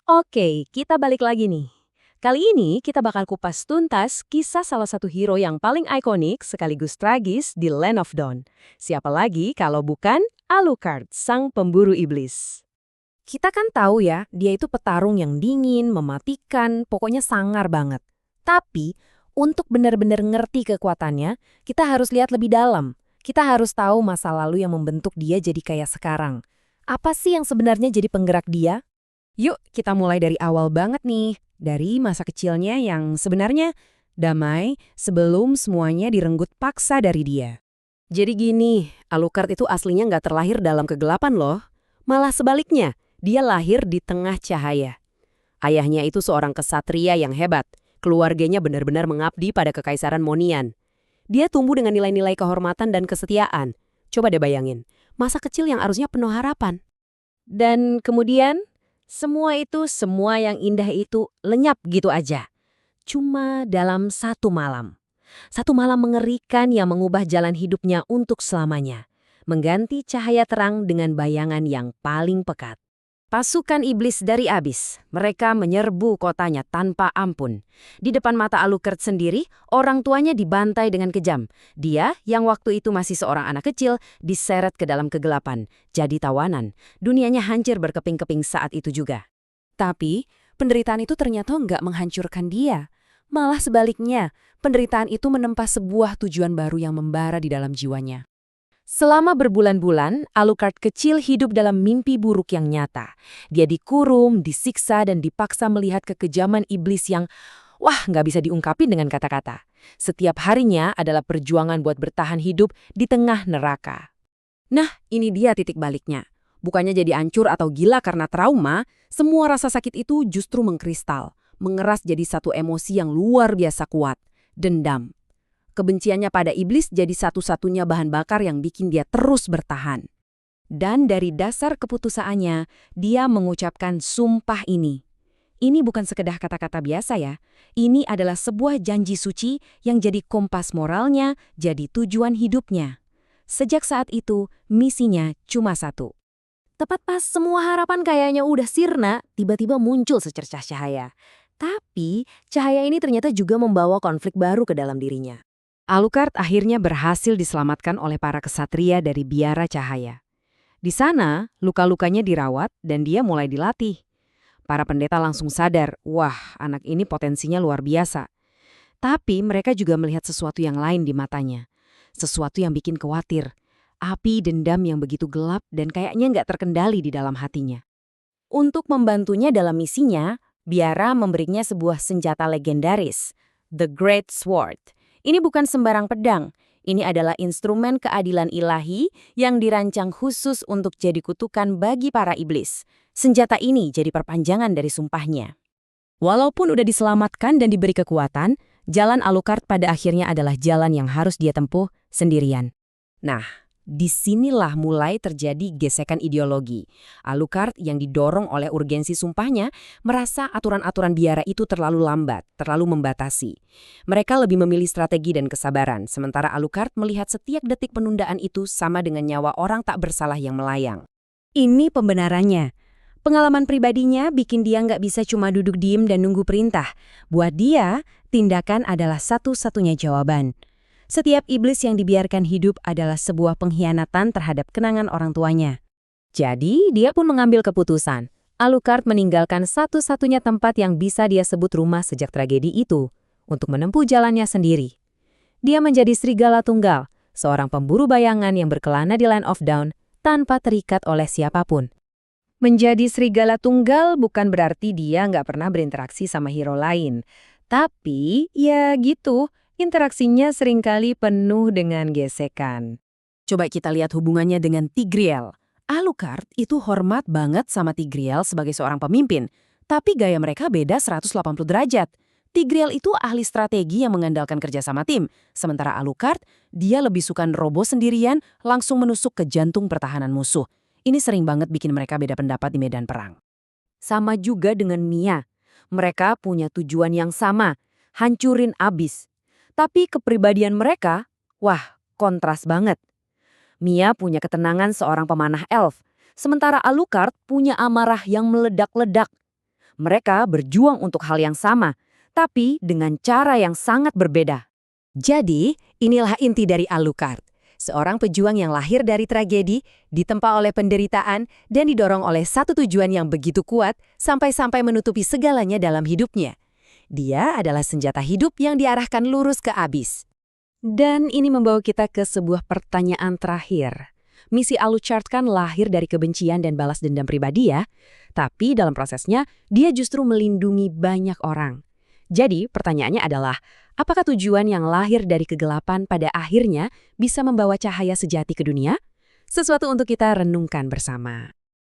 Oke, kita balik lagi nih. Kali ini kita bakal kupas tuntas kisah salah satu hero yang paling ikonik sekaligus tragis di Land of Dawn. Siapa lagi kalau bukan Alucard, sang pemburu iblis. Kita kan tahu ya, dia itu petarung yang dingin, mematikan, pokoknya sangar banget. Tapi, untuk benar-benar ngerti kekuatannya, kita harus lihat lebih dalam. Kita harus tahu masa lalu yang membentuk dia jadi kayak sekarang. Apa sih yang sebenarnya jadi penggerak dia? Yuk, kita mulai dari awal banget nih. Dari masa kecilnya yang sebenarnya damai sebelum semuanya direnggut paksa dari dia. Jadi gini, Alucard itu aslinya nggak terlahir dalam kegelapan loh. Malah sebaliknya, dia lahir di tengah cahaya. Ayahnya itu seorang kesatria yang hebat. Keluarganya benar-benar mengabdi pada Kekaisaran Monian. Dia tumbuh dengan nilai-nilai kehormatan dan kesetiaan. Coba deh bayangin, masa kecil yang harusnya penuh harapan. Dan kemudian, semua yang indah itu lenyap gitu aja. Cuma dalam satu malam. Satu malam mengerikan yang mengubah jalan hidupnya untuk selamanya. Mengganti cahaya terang dengan bayangan yang paling pekat. Pasukan iblis dari abis. Mereka menyerbu kotanya tanpa ampun. Di depan mata Alucard sendiri, orang tuanya dibantai dengan kejam. Dia, yang waktu itu masih seorang anak kecil, diseret ke dalam kegelapan. Jadi tawanan. Dunianya hancur berkeping-keping saat itu juga. Tapi, penderitaan itu ternyata nggak menghancurkan dia. Malah sebaliknya, penderitaan itu menempa sebuah tujuan baru yang membara di dalam jiwanya. Selama berbulan-bulan, Alucard kecil hidup dalam mimpi buruk yang nyata. Dia dikurung, disiksa, dan dipaksa melihat kekejaman iblis yang, nggak bisa diungkapin dengan kata-kata. Setiap harinya adalah perjuangan buat bertahan hidup di tengah neraka. Nah, ini dia titik baliknya. Bukannya jadi hancur atau gila karena trauma, semua rasa sakit itu justru mengkristal, mengeras jadi satu emosi yang luar biasa kuat, dendam. Kebenciannya pada iblis jadi satu-satunya bahan bakar yang bikin dia terus bertahan. Dan dari dasar keputusannya, dia mengucapkan sumpah ini. Ini bukan sekedar kata-kata biasa ya. Ini adalah sebuah janji suci yang jadi kompas moralnya, jadi tujuan hidupnya. Sejak saat itu, misinya cuma satu. Tepat pas semua harapan kayaknya udah sirna, tiba-tiba muncul secercah cahaya. Tapi, cahaya ini ternyata juga membawa konflik baru ke dalam dirinya. Alucard akhirnya berhasil diselamatkan oleh para kesatria dari biara cahaya. Di sana, luka-lukanya dirawat dan dia mulai dilatih. Para pendeta langsung sadar, wah, anak ini potensinya luar biasa. Tapi mereka juga melihat sesuatu yang lain di matanya. Sesuatu yang bikin khawatir. Api dendam yang begitu gelap dan kayaknya nggak terkendali di dalam hatinya. Untuk membantunya dalam misinya, biara memberinya sebuah senjata legendaris, The Great Sword. Ini bukan sembarang pedang. Ini adalah instrumen keadilan ilahi yang dirancang khusus untuk jadi kutukan bagi para iblis. Senjata ini jadi perpanjangan dari sumpahnya. Walaupun udah diselamatkan dan diberi kekuatan, jalan Alucard pada akhirnya adalah jalan yang harus dia tempuh sendirian. Nah, disinilah mulai terjadi gesekan ideologi. Alucard yang didorong oleh urgensi sumpahnya merasa aturan-aturan biara itu terlalu lambat, terlalu membatasi. Mereka lebih memilih strategi dan kesabaran, sementara Alucard melihat setiap detik penundaan itu sama dengan nyawa orang tak bersalah yang melayang. Ini pembenarannya. Pengalaman pribadinya bikin dia nggak bisa cuma duduk diem dan nunggu perintah. Buat dia, tindakan adalah satu-satunya jawaban. Setiap iblis yang dibiarkan hidup adalah sebuah pengkhianatan terhadap kenangan orang tuanya. Jadi, dia pun mengambil keputusan. Alucard meninggalkan satu-satunya tempat yang bisa dia sebut rumah sejak tragedi itu, untuk menempuh jalannya sendiri. Dia menjadi serigala tunggal, seorang pemburu bayangan yang berkelana di Land of Dawn tanpa terikat oleh siapapun. Menjadi serigala tunggal bukan berarti dia nggak pernah berinteraksi sama hero lain. Tapi, ya gitu. Interaksinya seringkali penuh dengan gesekan. Coba kita lihat hubungannya dengan Tigreal. Alucard itu hormat banget sama Tigreal sebagai seorang pemimpin, tapi gaya mereka beda 180 derajat. Tigreal itu ahli strategi yang mengandalkan kerjasama tim, sementara Alucard, dia lebih suka nerobos sendirian, langsung menusuk ke jantung pertahanan musuh. Ini sering banget bikin mereka beda pendapat di medan perang. Sama juga dengan Mia. Mereka punya tujuan yang sama, hancurin abis. Tapi kepribadian mereka, kontras banget. Mia punya ketenangan seorang pemanah elf, sementara Alucard punya amarah yang meledak-ledak. Mereka berjuang untuk hal yang sama, tapi dengan cara yang sangat berbeda. Jadi, inilah inti dari Alucard. Seorang pejuang yang lahir dari tragedi, ditempa oleh penderitaan, dan didorong oleh satu tujuan yang begitu kuat sampai-sampai menutupi segalanya dalam hidupnya. Dia adalah senjata hidup yang diarahkan lurus ke abis. Dan ini membawa kita ke sebuah pertanyaan terakhir. Misi Alucard kan lahir dari kebencian dan balas dendam pribadi ya, tapi dalam prosesnya dia justru melindungi banyak orang. Jadi pertanyaannya adalah, apakah tujuan yang lahir dari kegelapan pada akhirnya bisa membawa cahaya sejati ke dunia? Sesuatu untuk kita renungkan bersama.